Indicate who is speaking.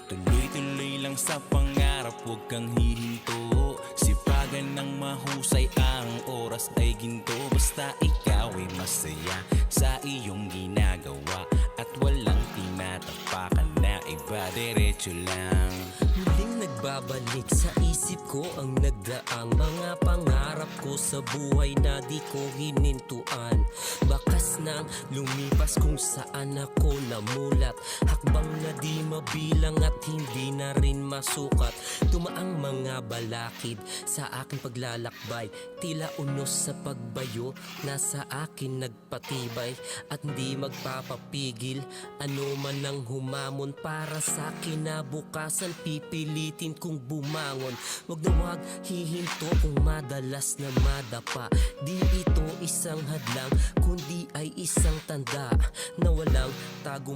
Speaker 1: Tuloy-tuloy lang sa pangarap, huwag kang hihinto. Sipagan ng mahusay, ang oras ay ginto. Basta ikaw ay masaya sa iyong ginagawa at walang tinatapakan na iba, diretso lang.
Speaker 2: Muling nagbabalik sa isip ko ang nagdaang mga pangarap ko sa buhay na di ko hinintuan. Bakas nang lumipas kung saan ako namulat, hakbang na di mabilang at hindi na rin masukat. Tumaang mga balakid sa aking paglalakbay, tila unos sa pagbayo na sa akin nagpatibay. At hindi magpapapigil ano man ang humamon, para sa kinabukasan pipilitin kong bumangon. Wag na wag hihinto kung madalas na madapa. Di ito isang hadlang, kundi ay isang tanda na walang tagong